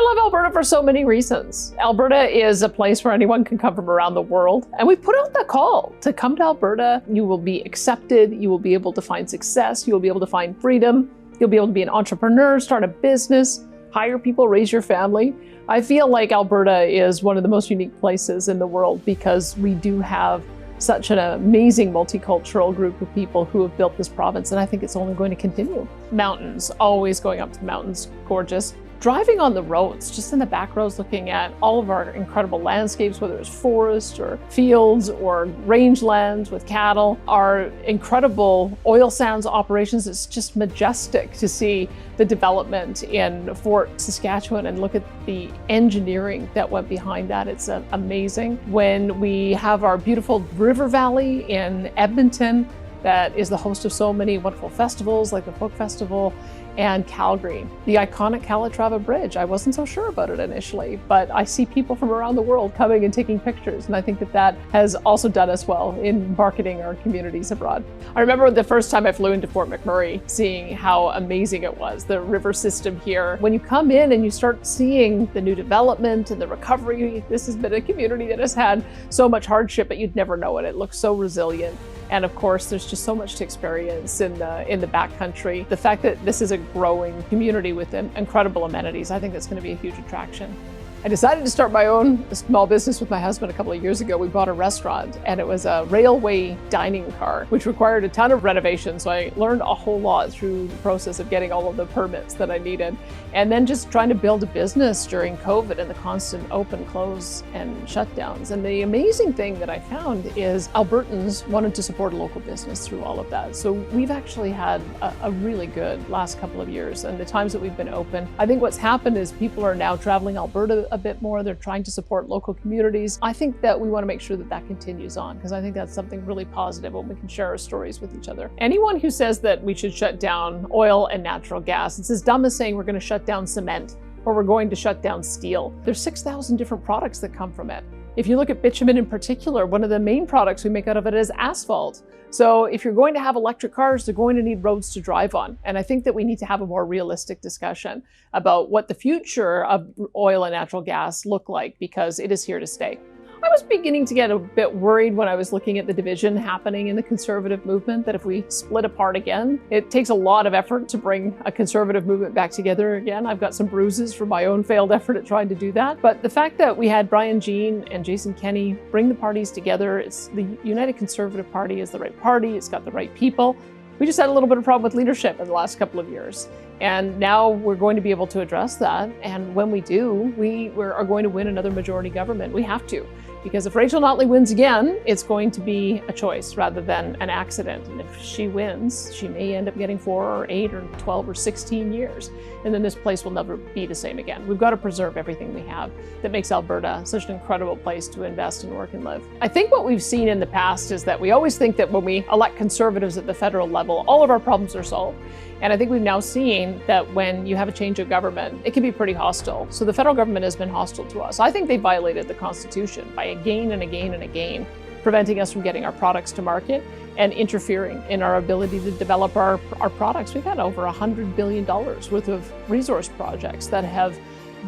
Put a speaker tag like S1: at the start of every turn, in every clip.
S1: love Alberta for so many reasons. Alberta is a place where anyone can come from around the world. And we put out the call to come to Alberta. You will be accepted. You will be able to find success. You will be able to find freedom. You'll be able to be an entrepreneur, start a business, hire people, raise your family. I feel like Alberta is one of the most unique places in the world because we do have such an amazing multicultural group of people who have built this province, and I think it's only going to continue. Mountains, always going up to the mountains, gorgeous. Driving on the roads, just in the back roads, looking at all of our incredible landscapes, whether it's forest or fields or rangelands with cattle, our incredible oil sands operations. It's just majestic to see the development in Fort Saskatchewan and look at the engineering that went behind that. It's amazing. When we have our beautiful river valley in Edmonton, that is the host of so many wonderful festivals like the Folk Festival, and Calgary. The iconic Calatrava Bridge. I wasn't so sure about it initially, but I see people from around the world coming and taking pictures, and I think that that has also done us well in marketing our communities abroad. I remember the first time I flew into Fort McMurray, seeing how amazing it was, the river system here. When you come in and you start seeing the new development and the recovery, this has been a community that has had so much hardship, but you'd never know it. It looks so resilient. And of course, there's just so much to experience in the backcountry. The fact that this is a growing community with incredible amenities, I think that's going to be a huge attraction. I decided to start my own small business with my husband a couple of years ago. We bought a restaurant, and it was a railway dining car, which required a ton of renovations. So I learned a whole lot through the process of getting all of the permits that I needed. And then just trying to build a business during COVID and the constant open, close, and shutdowns. And the amazing thing that I found is Albertans wanted to support a local business through all of that. So we've actually had a really good last couple of years. And the times that we've been open, I think what's happened is people are now traveling Alberta a bit more. They're trying to support local communities. I think that we want to make sure that that continues on, because I think that's something really positive when we can share our stories with each other. Anyone who says that we should shut down oil and natural gas, it's as dumb as saying we're going to shut down cement or we're going to shut down steel. There's 6,000 different products that come from it. If you look at bitumen in particular, one of the main products we make out of it is asphalt. So if you're going to have electric cars, they're going to need roads to drive on. And I think that we need to have a more realistic discussion about what the future of oil and natural gas look like, because it is here to stay. I was beginning to get a bit worried when I was looking at the division happening in the conservative movement, that if we split apart again, it takes a lot of effort to bring a conservative movement back together again. I've got some bruises from my own failed effort at trying to do that. But the fact that we had Brian Jean and Jason Kenney bring the parties together, the United Conservative Party is the right party, it's got the right people. We just had a little bit of problem with leadership in the last couple of years. And now we're going to be able to address that. And when we do, we are going to win another majority government. We have to. Because if Rachel Notley wins again, it's going to be a choice rather than an accident. And if she wins, she may end up getting 4 or 8 or 12 or 16 years. And then this place will never be the same again. We've got to preserve everything we have that makes Alberta such an incredible place to invest and work and live. I think what we've seen in the past is that we always think that when we elect conservatives at the federal level, all of our problems are solved. And I think we've now seen that when you have a change of government, it can be pretty hostile. So the federal government has been hostile to us. I think they violated the Constitution by again and again and again preventing us from getting our products to market and interfering in our ability to develop our products. We've had over $100 billion worth of resource projects that have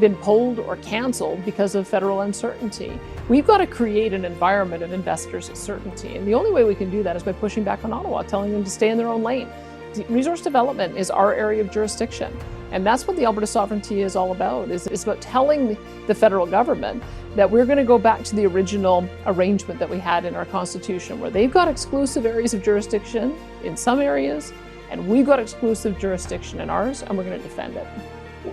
S1: been pulled or canceled because of federal uncertainty. We've got to create an environment of investors' certainty. And the only way we can do that is by pushing back on Ottawa, telling them to stay in their own lane. Resource development is our area of jurisdiction. And that's what the Alberta sovereignty is all about. It's about telling the federal government that we're going to go back to the original arrangement that we had in our Constitution, where they've got exclusive areas of jurisdiction in some areas, and we've got exclusive jurisdiction in ours, and we're going to defend it.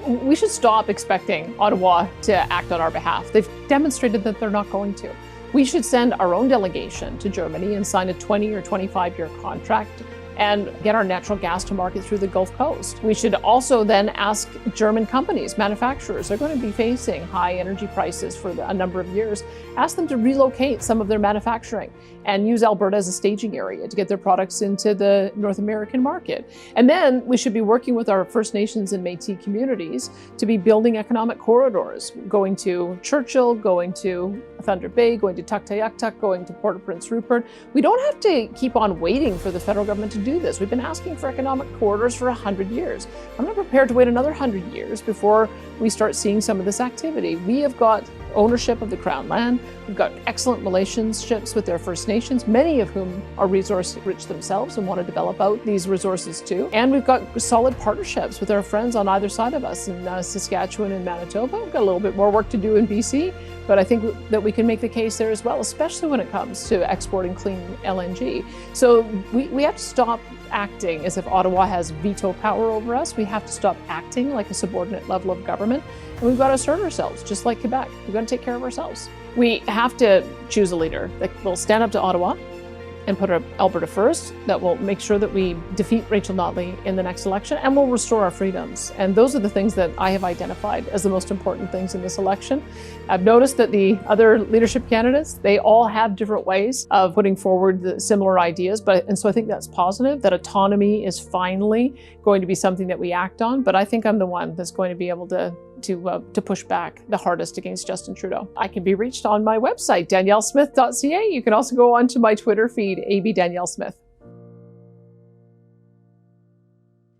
S1: We should stop expecting Ottawa to act on our behalf. They've demonstrated that they're not going to. We should send our own delegation to Germany and sign a 20 or 25-year contract and get our natural gas to market through the Gulf Coast. We should also then ask German companies, manufacturers, they're going to be facing high energy prices for a number of years, ask them to relocate some of their manufacturing and use Alberta as a staging area to get their products into the North American market. And then we should be working with our First Nations and Métis communities to be building economic corridors, going to Churchill, going to Thunder Bay, going to Tuktoyaktuk, going to Port of Prince Rupert. We don't have to keep on waiting for the federal government to do this. We've been asking for economic corridors for 100 years. I'm not prepared to wait another 100 years before we start seeing some of this activity. We have got ownership of the Crown land. We've got excellent relationships with their First Nations, many of whom are resource rich themselves and want to develop out these resources too. And we've got solid partnerships with our friends on either side of us in Saskatchewan and Manitoba. We've got a little bit more work to do in BC, but I think that we can make the case there as well, especially when it comes to exporting clean LNG. So we have to stop acting as if Ottawa has veto power over us. We have to stop acting like a subordinate level of government. And we've got to assert ourselves, just like Quebec. We've got to take care of ourselves. We have to choose a leader that will stand up to Ottawa and put Alberta first, that will make sure that we defeat Rachel Notley in the next election and will restore our freedoms. And those are the things that I have identified as the most important things in this election. I've noticed that the other leadership candidates, they all have different ways of putting forward the similar ideas, and so I think that's positive, that autonomy is finally going to be something that we act on, but I think I'm the one that's going to be able to push back the hardest against Justin Trudeau. I can be reached on my website, daniellesmith.ca. You can also go onto my Twitter feed, AB Danielle Smith.